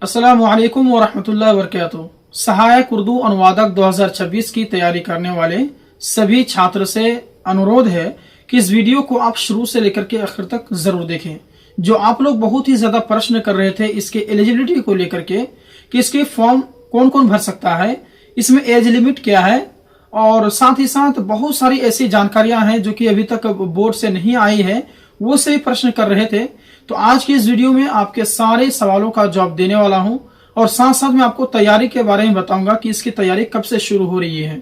अस्सलामुअलैकुम वरहमतुल्लाहि वबरकातुहू। सहायक उर्दू अनुवादक 2026 की तैयारी करने वाले सभी छात्र से अनुरोध है कि इस वीडियो को आप शुरू से लेकर के आखिर तक जरूर देखें। जो आप लोग बहुत ही ज्यादा प्रश्न कर रहे थे इसके एलिजिबिलिटी को लेकर के कि इसके फॉर्म कौन कौन भर सकता है, इसमें एज लिमिट क्या है, और साथ ही साथ बहुत सारी ऐसी जानकारियां हैं जो कि अभी तक बोर्ड से नहीं आई है, वो सभी प्रश्न कर रहे थे। तो आज की इस वीडियो में आपके सारे सवालों का जवाब देने वाला हूं और साथ साथ मैं आपको तैयारी के बारे में बताऊंगा कि इसकी तैयारी कब से शुरू हो रही है।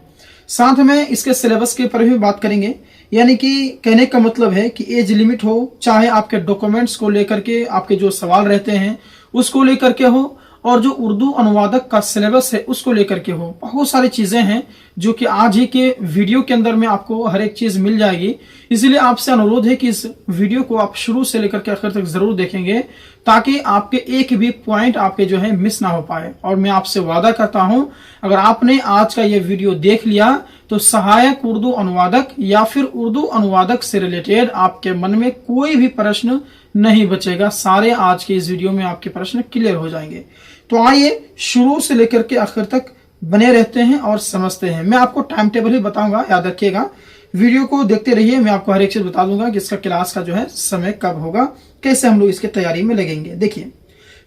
साथ में इसके सिलेबस के ऊपर भी बात करेंगे। यानी कि कहने का मतलब है कि एज लिमिट हो, चाहे आपके डॉक्यूमेंट्स को लेकर के आपके जो सवाल रहते हैं उसको लेकर के हो, और जो उर्दू अनुवादक का सिलेबस है उसको लेकर के हो। बहुत सारी चीजें हैं जो कि आज ही के वीडियो के अंदर में आपको हर एक चीज मिल जाएगी। इसलिए आपसे अनुरोध है कि इस वीडियो को आप शुरू से लेकर के आखिर तक जरूर देखेंगे ताकि आपके एक भी पॉइंट आपके जो है मिस ना हो पाए। और मैं आपसे वादा करता हूं, अगर आपने आज का ये वीडियो देख लिया तो सहायक उर्दू अनुवादक या फिर उर्दू अनुवादक से रिलेटेड आपके मन में कोई भी प्रश्न नहीं बचेगा। सारे आज के इस वीडियो में आपके प्रश्न क्लियर हो जाएंगे। तो आइए शुरू से लेकर के आखिर तक बने रहते हैं और समझते हैं। मैं आपको टाइम टेबल ही बताऊंगा, याद रखिएगा। वीडियो को देखते रहिए, मैं आपको हर एक चीज बता दूंगा कि इसका क्लास का जो है समय कब होगा, कैसे हम लोग इसकी तैयारी में लगेंगे। देखिए,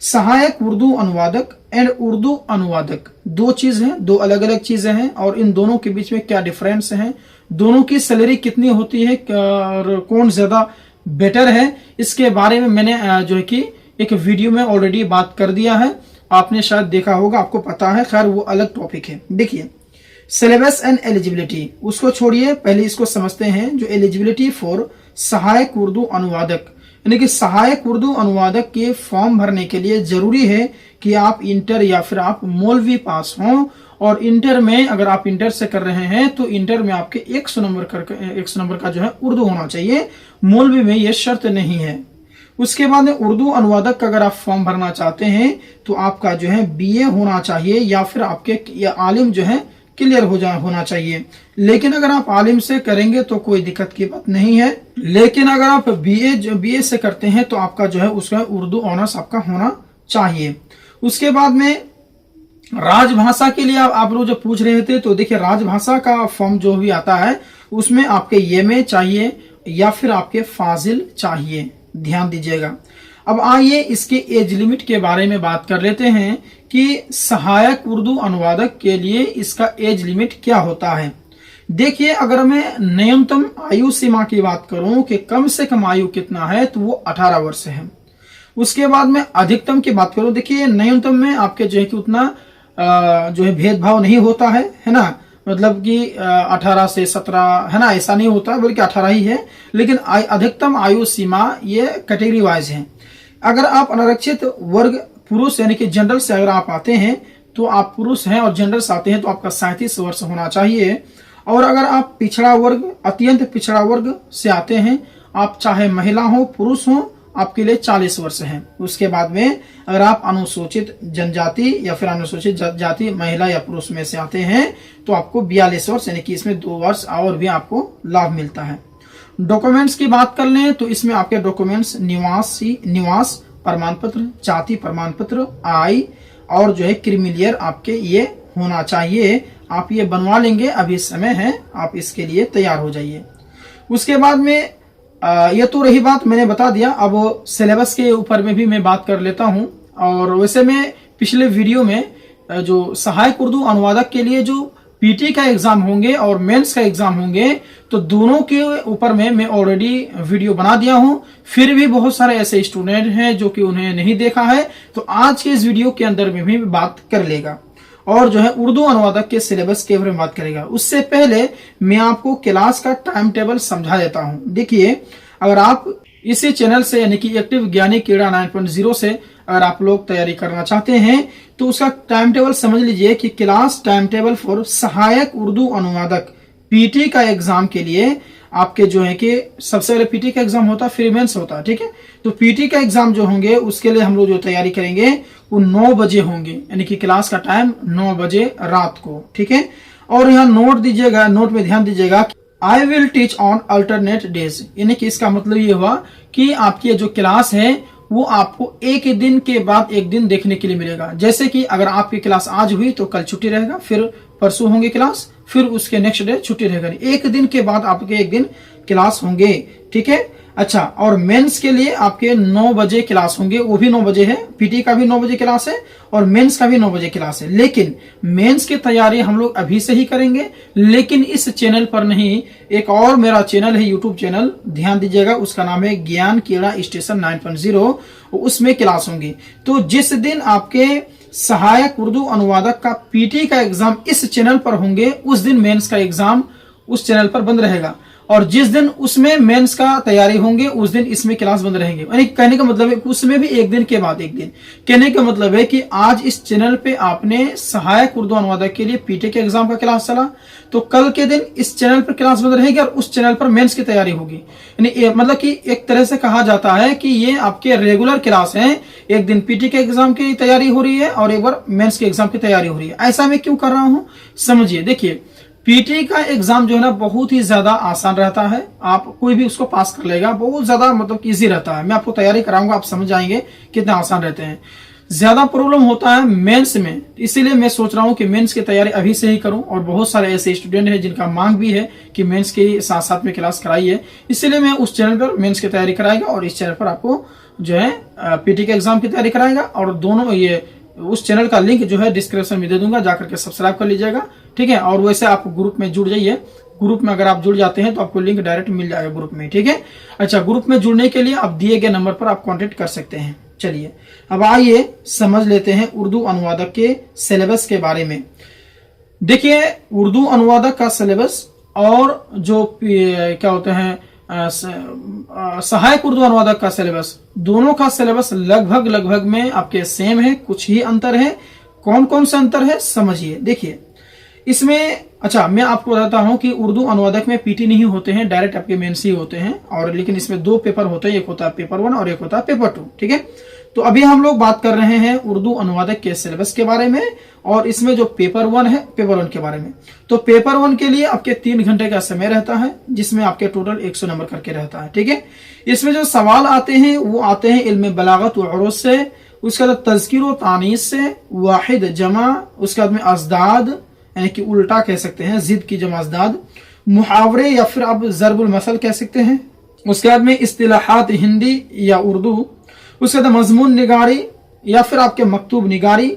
सहायक उर्दू अनुवादक एंड उर्दू अनुवादक दो चीज है, दो अलग अलग चीजें हैं, और इन दोनों के बीच में क्या डिफरेंस है, दोनों की सैलरी कितनी होती है और कौन ज्यादा बेटर है, इसके बारे में मैंने जो है कि एक वीडियो में ऑलरेडी बात कर दिया है। आपने शायद देखा होगा, आपको पता है, खैर वो अलग टॉपिक है। देखिए, सिलेबस एंड एलिजिबिलिटी उसको छोड़िए, पहले इसको समझते हैं। जो एलिजिबिलिटी फॉर सहायक उर्दू अनुवादक, यानी कि सहायक उर्दू अनुवादक के फॉर्म भरने के लिए जरूरी है कि आप इंटर या फिर आप मौलवी पास हों। और इंटर में अगर आप इंटर से कर रहे हैं तो इंटर में आपके 100 नंबर का जो है उर्दू होना चाहिए। मौलवी में यह शर्त नहीं है। उसके बाद में उर्दू अनुवादक का अगर आप फॉर्म भरना चाहते हैं तो आपका जो है बीए होना चाहिए या फिर आपके या आलिम जो है क्लियर होना चाहिए। लेकिन अगर आप आलिम से करेंगे तो कोई दिक्कत की बात नहीं है। लेकिन अगर आप बीए से करते हैं तो आपका जो है उसका उर्दू ऑनर्स आपका होना चाहिए। उसके बाद में राजभाषा के लिए आप लोग जो पूछ रहे थे, तो देखिए राजभाषा का फॉर्म जो भी आता है उसमें आपके येमे चाहिए या फिर आपके फाजिल चाहिए, ध्यान दीजिएगा। अब आइए इसके एज लिमिट के बारे में बात कर लेते हैं कि सहायक उर्दू अनुवादक के लिए इसका एज लिमिट क्या होता है। देखिए, अगर मैं न्यूनतम आयु सीमा की बात करूं कि कम से कम आयु कितना है, तो वो 18 वर्ष है। उसके बाद में अधिकतम की बात करूं, देखिए न्यूनतम में आपके जो है कि उतना जो है भेदभाव नहीं होता है ना। मतलब कि 18 से 17 है ना, ऐसा नहीं होता, बल्कि 18 ही है। लेकिन अधिकतम आयु सीमा ये कैटेगरी वाइज है। अगर आप अनारक्षित वर्ग पुरुष यानी कि जनरल से अगर आप आते हैं तो आप पुरुष हैं, और जनरल से आते हैं तो आपका 37 वर्ष होना चाहिए। और अगर आप पिछड़ा वर्ग, अत्यंत पिछड़ा वर्ग से आते हैं, आप चाहे महिला हो पुरुष हो, आपके लिए 40 वर्ष है। उसके बाद में अगर आप अनुसूचित जनजाति या फिर अनुसूचित जाति महिला या पुरुष में से आते हैं तो आपको 42 वर्ष, यानी कि इसमें 2 वर्ष और भी आपको लाभ मिलता है। डॉक्यूमेंट्स की बात कर लें तो इसमें आपके डॉक्यूमेंट्स निवास प्रमाण पत्र, जाति प्रमाण पत्र, आय और जो है क्रिमिलियर आपके ये होना चाहिए। आप ये बनवा लेंगे, अभी समय है, आप इसके लिए तैयार हो जाइए। उसके बाद में ये तो रही बात, मैंने बता दिया। अब सिलेबस के ऊपर में भी मैं बात कर लेता हूं। और वैसे मैं पिछले वीडियो में जो सहायक उर्दू अनुवादक के लिए जो पीटी का एग्जाम होंगे और मेंस का एग्जाम होंगे, तो दोनों के ऊपर में मैं ऑलरेडी वीडियो बना दिया हूं। फिर भी बहुत सारे ऐसे स्टूडेंट हैं जो कि उन्हें नहीं देखा है, तो आज के इस वीडियो के अंदर में भी बात कर लेगा और जो है उर्दू अनुवादक के सिलेबस के बारे में बात करेगा। उससे पहले मैं आपको क्लास का टाइम टेबल समझा देता हूं। देखिए, अगर आप इसी चैनल से यानी कि एक्टिव ज्ञानी क्रीड़ा 9.0 से अगर आप लोग तैयारी करना चाहते हैं तो उसका टाइम टेबल समझ लीजिए कि क्लास टाइम टेबल फॉर सहायक उर्दू अनुवादक पीटी का एग्जाम के लिए आपके जो है कि सबसे पहले पीटी का एग्जाम होता है, फिर मेंस होता है, ठीक है। तो पीटी का एग्जाम जो होंगे उसके लिए हम लोग जो तैयारी करेंगे वो 9 बजे होंगे, यानी कि क्लास का टाइम 9 बजे रात को, ठीक है। और यहाँ नोट दीजिएगा, नोट में ध्यान दीजिएगा, I will teach on alternate days, यानी कि इसका मतलब ये हुआ कि आपकी जो क्लास है वो आपको एक दिन के बाद एक दिन देखने के लिए मिलेगा। जैसे कि अगर आपकी क्लास आज हुई तो कल छुट्टी रहेगा, फिर परसों होंगे क्लास, फिर उसके नेक्स्ट डे छुट्टी रहेगा। एक दिन के बाद आपके एक दिन क्लास होंगे, ठीक है। अच्छा, और मेंस के लिए आपके 9 बजे क्लास होंगे, वो भी 9 बजे है, पीटी का भी 9 बजे क्लास है और मेंस का भी 9 बजे क्लास है। लेकिन मेंस की तैयारी हम लोग अभी से ही करेंगे, लेकिन इस चैनल पर नहीं, एक और मेरा चैनल है, यूट्यूब चैनल, ध्यान दीजिएगा, उसका नाम है ज्ञान कीड़ा स्टेशन 9.0, उसमें क्लास होंगी। तो जिस दिन आपके सहायक उर्दू अनुवादक का पीटी का एग्जाम इस चैनल पर होंगे, उस दिन मेंस का एग्जाम उस चैनल पर बंद रहेगा, और जिस दिन उसमें मेंस का तैयारी होंगे उस दिन इसमें क्लास बंद रहेंगे। यानी कहने का मतलब है उसमें भी एक दिन के बाद एक दिन। कहने का मतलब है कि आज इस चैनल पे आपने सहायक उर्दू अनुवादक के लिए पीटी के एग्जाम का क्लास चला, तो कल के दिन इस चैनल पर क्लास बंद रहेगी और उस चैनल पर मेंस की तैयारी होगी। यानी मतलब कि एक तरह से कहा जाता है कि ये आपके रेगुलर क्लास है, एक दिन पीटी के एग्जाम की तैयारी हो रही है और एक बार मेंस के एग्जाम की तैयारी हो रही है। ऐसा मैं क्यों कर रहा हूं, समझिए। देखिए, पीटी का एग्जाम जो है ना बहुत ही ज्यादा आसान रहता है, आप कोई भी उसको पास कर लेगा, बहुत ज्यादा मतलब इजी रहता है। मैं आपको तैयारी कराऊंगा, आप समझ जाएंगे कितना आसान रहते हैं। ज्यादा प्रॉब्लम होता है मेंस में, इसीलिए मैं सोच रहा हूं कि मेंस की तैयारी अभी से ही करूं, और बहुत सारे ऐसे स्टूडेंट हैं जिनका मांग भी है कि मेंस के साथ साथ में क्लास कराइए, इसलिए मैं उस चैनल पर मेंस की तैयारी कराएगा और इस चैनल पर आपको जो है पीटी के एग्जाम की तैयारी कराएगा। और दोनों ये उस चैनल का लिंक जो है डिस्क्रिप्शन में दे दूंगा, जाकर के सब्सक्राइब कर लीजिएगा, ठीक है। और वैसे आप ग्रुप में जुड़ जाइए, ग्रुप में अगर आप जुड़ जाते हैं तो आपको लिंक डायरेक्ट मिल जाएगा ग्रुप में, ठीक है। अच्छा, ग्रुप में जुड़ने के लिए आप दिए गए नंबर पर आप कांटेक्ट कर सकते हैं। चलिए अब आइए समझ लेते हैं उर्दू अनुवादक के सिलेबस के बारे में। देखिए, उर्दू अनुवादक का सिलेबस और जो क्या होते हैं सहायक उर्दू अनुवादक का सिलेबस, दोनों का सिलेबस लगभग में आपके सेम है, कुछ ही अंतर है। कौन कौन सा अंतर है समझिए। देखिए इसमें, अच्छा मैं आपको बताता हूं कि उर्दू अनुवादक में पीटी नहीं होते हैं, डायरेक्ट आपके मेंस ही होते हैं, और लेकिन इसमें 2 पेपर होते हैं, एक होता है पेपर 1 और एक होता है पेपर 2, ठीक है। तो अभी हम लोग बात कर रहे हैं उर्दू अनुवादक के सिलेबस के बारे में, और इसमें जो पेपर 1 है, पेपर 1 के बारे में। तो पेपर 1 के लिए आपके 3 घंटे का समय रहता है, जिसमें आपके टोटल 100 नंबर करके रहता है, ठीक है। इसमें जो सवाल आते हैं वो आते हैं इल्म बलागत व उरूज से, उसके बाद तज़कीर व तानीस से, वाहिद जमा, उसके बाद में अज़दाद यानी कि उल्टा कह सकते हैं, जिद की जमा अज़दाद, मुहावरे या फिर आप ज़रबुल मसल कह सकते हैं, उसके बाद में इस्तिलाहात हिंदी या उर्दू, उसके बाद मजमून निगारी या फिर आपके मकतूब निगारी,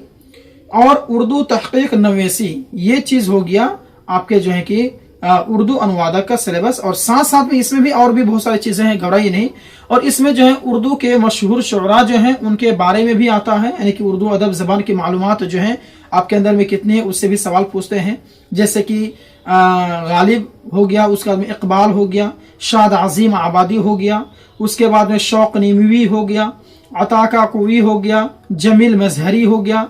और उर्दू तहकीक नवेसी। ये चीज हो गया आपके जो है कि उर्दू अनुवादक का सिलेबस। और साथ साथ में इसमें भी और भी बहुत सारी चीजें हैं, घबराइए नहीं। और इसमें जो है उर्दू के मशहूर शुरा जो हैं उनके बारे में भी आता है, यानी कि उर्दू अदब जबान की मालूमात जो है आपके अंदर में कितनी है, उससे भी सवाल पूछते हैं। जैसे कि गालिब हो गया, उसके बाद में इकबाल हो गया, शाद अजीम आबादी हो गया, उसके बाद में शौक नीमवी हो गया, अताका कुवी हो गया, जमील मजहरी हो गया,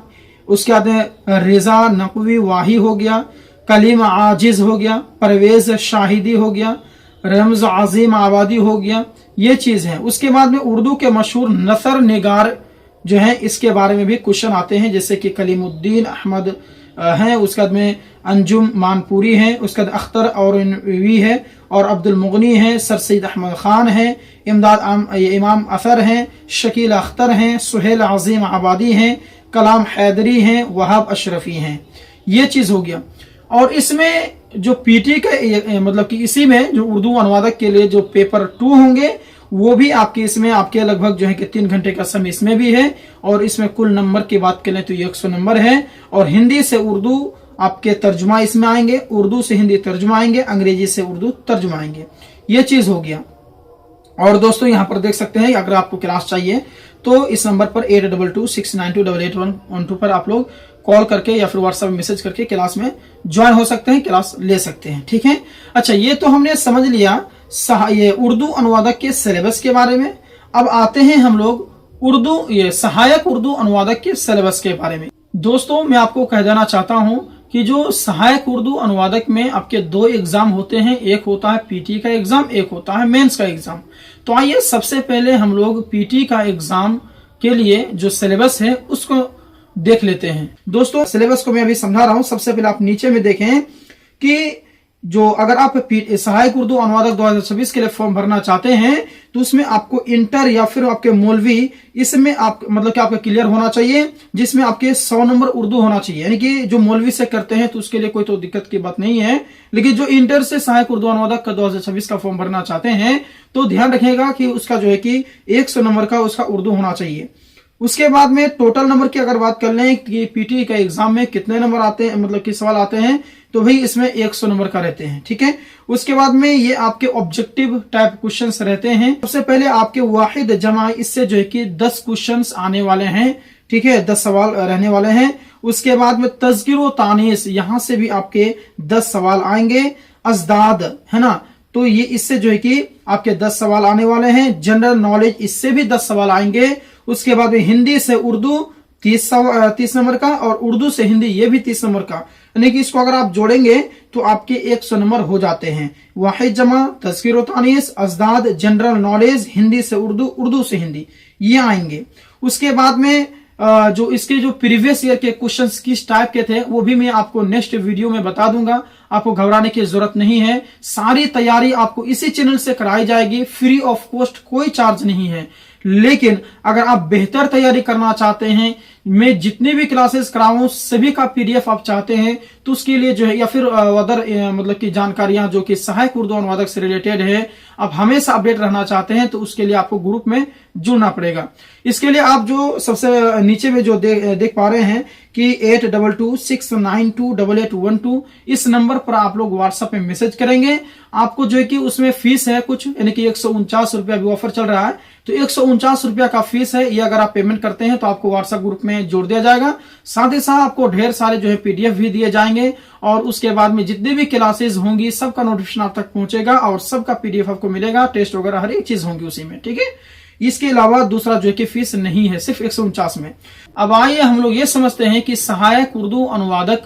उसके बाद में रिजा नकवी वाही हो गया, कलीम आजिज हो गया, परवेज शाहिदी हो गया, रमज अजीम आबादी हो गया। ये चीज है। उसके बाद में उर्दू के मशहूर नसर निगार जो है, इसके बारे में भी क्वेश्चन आते हैं, जैसे कि कलीमुद्दीन अहमद हैं, उसके बाद में अंजुम मानपुरी हैं, उसके बाद अख्तर और है, और अब्दुल मुगनी हैं, सर सैद अहमद खान हैं, इमाम असर हैं, शकील अख्तर हैं, सुहेल अजीम आबादी हैं, कलाम हैदरी हैं, वहाब अशरफी हैं। ये चीज हो गया। और इसमें जो पीटी का मतलब कि इसी में जो उर्दू अनुवादक के लिए जो पेपर 2 होंगे वो भी आपके इसमें आपके लगभग जो है कि 3 घंटे का समय इसमें भी है। और इसमें कुल नंबर की बात करें तो 100 नंबर है। और हिंदी से उर्दू आपके तर्जुमा इसमें आएंगे, उर्दू से हिंदी तर्जुमा आएंगे, अंग्रेजी से उर्दू तर्जुमा आएंगे। ये चीज हो गया। और दोस्तों यहाँ पर देख सकते हैं, अगर आपको क्लास चाहिए तो इस नंबर पर 8226928812 पर आप लोग कॉल करके या फिर व्हाट्सएप में मैसेज करके क्लास में ज्वाइन हो सकते हैं, क्लास ले सकते हैं, ठीक है। अच्छा, ये तो हमने समझ लिया ये उर्दू अनुवादक के सिलेबस के बारे में। अब आते हैं हम लोग उर्दू ये सहायक उर्दू अनुवादक के सिलेबस के बारे में। दोस्तों मैं आपको कह देना चाहता हूं कि जो सहायक उर्दू अनुवादक में आपके 2 एग्जाम होते हैं, एक होता है पीटी का एग्जाम, एक होता है मेंस का एग्जाम। तो आइए सबसे पहले हम लोग पीटी का एग्जाम के लिए जो सिलेबस है उसको देख लेते हैं। दोस्तों सिलेबस को मैं अभी समझा रहा हूं। सबसे पहले आप नीचे में देखें कि जो अगर आप सहायक उर्दू अनुवादक 2026 के लिए फॉर्म भरना चाहते हैं तो उसमें आपको इंटर या फिर आपके मौलवी इसमें आप मतलब कि आपका क्लियर होना चाहिए, जिसमें आपके 100 नंबर उर्दू होना चाहिए। यानी कि जो मौलवी से करते हैं तो उसके लिए कोई तो दिक्कत की बात नहीं है, लेकिन जो इंटर से सहायक उर्दू अनुवादक का 2026 का फॉर्म भरना चाहते हैं तो ध्यान रखिएगा कि उसका जो है कि 100 नंबर का उसका उर्दू होना चाहिए। उसके बाद में टोटल नंबर की अगर बात कर लें कि पीटी का एग्जाम में कितने नंबर आते हैं, मतलब कि सवाल आते हैं, तो भाई इसमें 100 नंबर का रहते हैं। ठीक है, उसके बाद में ये आपके ऑब्जेक्टिव टाइप क्वेश्चंस रहते हैं। सबसे पहले आपके वाहिद जमा इससे जो है कि 10 क्वेश्चंस आने वाले हैं। ठीक है, 10 सवाल रहने वाले हैं। उसके बाद में तज़किर व तानीस, यहां से भी आपके 10 सवाल आएंगे। अजदाद है ना, तो ये इससे जो है कि आपके 10 सवाल आने वाले हैं। जनरल नॉलेज इससे भी 10 सवाल आएंगे। उसके बाद में हिंदी से उर्दू 30 नंबर का, और उर्दू से हिंदी ये भी 30 नंबर का। यानी कि इसको अगर आप जोड़ेंगे तो आपके 100 नंबर हो जाते हैं। वाहिद जमा, तज़किर व तानीस, अजदाद, जनरल नॉलेज, हिंदी से उर्दू, उर्दू से हिंदी, ये आएंगे। उसके बाद में जो इसके जो प्रीवियस ईयर के क्वेश्चंस किस टाइप के थे वो भी मैं आपको नेक्स्ट वीडियो में बता दूंगा। आपको घबराने की जरूरत नहीं है, सारी तैयारी आपको इसी चैनल से कराई जाएगी, फ्री ऑफ कॉस्ट, कोई चार्ज नहीं है। लेकिन अगर आप बेहतर तैयारी करना चाहते हैं, मैं जितनी भी क्लासेस कराऊं सभी का पीडीएफ आप चाहते हैं, तो उसके लिए जो है या फिर अदर मतलब की जानकारियां जो कि सहायक उर्दू अनुवादक से रिलेटेड है, आप हमेशा अपडेट रहना चाहते हैं, तो उसके लिए आपको ग्रुप में जुड़ना पड़ेगा। इसके लिए आप जो सबसे नीचे में जो देख पा रहे हैं कि 8226928812 इस नंबर पर आप लोग व्हाट्सएप में मैसेज करेंगे। आपको जो है कि उसमें फीस है कुछ, यानी कि 149 रुपया भी ऑफर चल रहा है, तो 149 रुपया का फीस है। ये अगर आप पेमेंट करते हैं तो आपको व्हाट्सएप ग्रुप में जोड़ दिया जाएगा। साथ ही साथ आपको ढेर सारे जो है पीडीएफ भी दिए जाएंगे, और उसके बाद में जितनी भी क्लासेस होंगी सबका नोटिफिकेशन आप तक पहुंचेगा, और सबका पीडीएफ आपको मिलेगा, टेस्ट वगैरह हर एक चीज होंगी उसी में। ठीक है, इसके अलावा दूसरा जो है कि फीस नहीं है, सिर्फ 149 में। अब आइए हम लोग ये समझते हैं कि सहायक उर्दू अनुवादक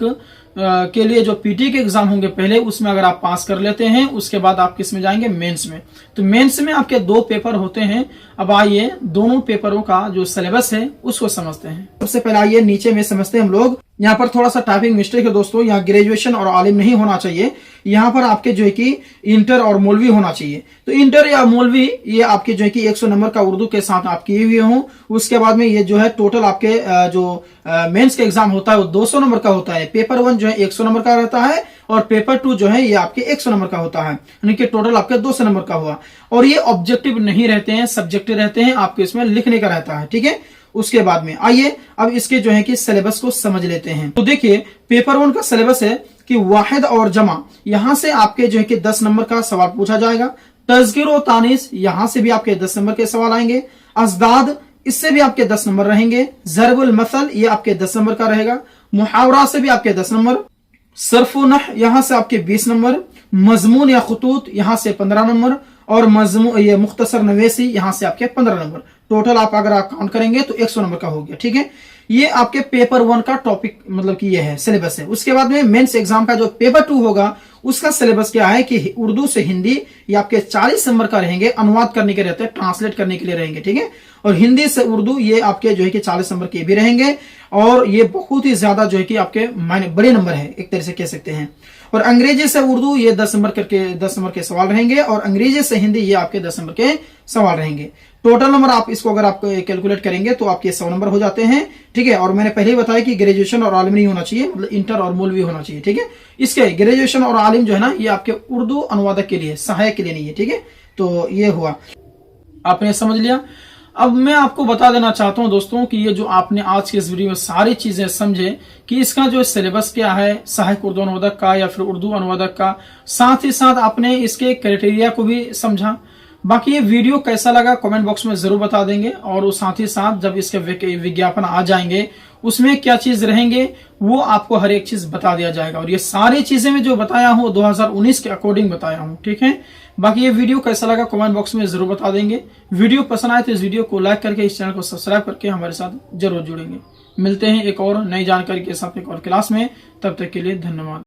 के लिए जो पीटी के एग्जाम होंगे पहले, उसमें अगर आप पास कर लेते हैं उसके बाद आप किस में जाएंगे, मेंस में। तो मेंस में आपके 2 पेपर होते हैं। अब आइए दोनों पेपरों का जो सिलेबस है उसको समझते हैं। सबसे पहले आइए नीचे में समझते हैं हम लोग। यहाँ पर थोड़ा सा टाइपिंग मिस्टेक है दोस्तों, यहाँ ग्रेजुएशन और आलिम नहीं होना चाहिए, यहाँ पर आपके जो है कि इंटर और मौलवी होना चाहिए। तो इंटर या मौलवी ये आपके जो है कि 100 नंबर का उर्दू के साथ आप किए हुए हों। उसके बाद में ये जो है टोटल आपके जो मेंस का एग्जाम होता है वो 200 नंबर का होता है। पेपर 1 जो है 100 नंबर का रहता है, और पेपर 2 जो है ये आपके 100 नंबर का होता है, यानी कि टोटल आपके 200 नंबर का हुआ। और ये ऑब्जेक्टिव नहीं रहते हैं, सब्जेक्टिव रहते हैं, आपको इसमें लिखने का रहता है। ठीक है, उसके बाद में आइए अब इसके जो है कि सिलेबस को समझ लेते हैं। तो देखिए पेपर 1 का सिलेबस है कि वाहिद और जमा, यहां से आपके जो है कि 10 नंबर का सवाल पूछा जाएगा। तज़किर व तानीस, यहां से भी आपके 10 नंबर के सवाल आएंगे। अजदाद, इससे भी आपके 10 नंबर रहेंगे। ज़रबुल मसल, ये आपके 10 नंबर का रहेगा। मुहावरा से भी आपके 10 नंबर। सर्फ नह, यहां से आपके 20 नंबर। मजमून या खुतूत, यहां से 15 नंबर। और मजमून ये मुख्तसर नवेसी, यहां से आपके 15 नंबर। टोटल आप अगर आप काउंट करेंगे तो 100 नंबर का हो गया। ठीक है, ये आपके पेपर 1 का टॉपिक मतलब कि ये है सिलेबस है। उसके बाद में मेंस एग्जाम का जो पेपर 2 होगा उसका सिलेबस क्या है कि उर्दू से हिंदी ये आपके 40 नंबर का रहेंगे, अनुवाद करने के रहते हैं, ट्रांसलेट करने के लिए रहेंगे। ठीक है, और हिंदी से उर्दू ये आपके जो है कि 40 नंबर के भी रहेंगे, और ये बहुत ही ज्यादा जो है कि आपके बड़े नंबर है एक तरह से कह सकते हैं। और अंग्रेजी से उर्दू ये 10 नंबर के सवाल रहेंगे, और अंग्रेजी से हिंदी ये आपके 10 नंबर के सवाल रहेंगे। टोटल नंबर आप इसको अगर आप कैलकुलेट करेंगे तो आपके 100 नंबर हो जाते हैं। ठीक है, और मैंने पहले ही बताया कि ग्रेजुएशन और आलिम नहीं होना चाहिए, मतलब इंटर और मौलवी होना चाहिए। ठीक है, इसके ग्रेजुएशन और आलिम जो है ना ये आपके उर्दू अनुवादक के लिए, सहायक के लिए नहीं है। ठीक है, तो ये हुआ, आपने समझ लिया। अब मैं आपको बता देना चाहता हूं दोस्तों कि ये जो आपने आज के इस वीडियो में सारी चीजें समझे कि इसका जो सिलेबस क्या है सहायक उर्दू अनुवादक का या फिर उर्दू अनुवादक का, साथ ही साथ आपने इसके क्राइटेरिया को भी समझा। बाकी ये वीडियो कैसा लगा कमेंट बॉक्स में जरूर बता देंगे, और साथ ही साथ जब इसके विज्ञापन आ जाएंगे उसमें क्या चीज रहेंगे वो आपको हर एक चीज बता दिया जाएगा। और ये सारी चीजें मैं जो बताया हूँ 2019 के अकॉर्डिंग बताया हूँ। ठीक है, बाकी ये वीडियो कैसा लगा कमेंट बॉक्स में जरूर बता देंगे। वीडियो पसंद आए तो इस वीडियो को लाइक करके इस चैनल को सब्सक्राइब करके हमारे साथ जरूर जुड़ेंगे। मिलते हैं एक और नई जानकारी के साथ एक और क्लास में, तब तक के लिए धन्यवाद।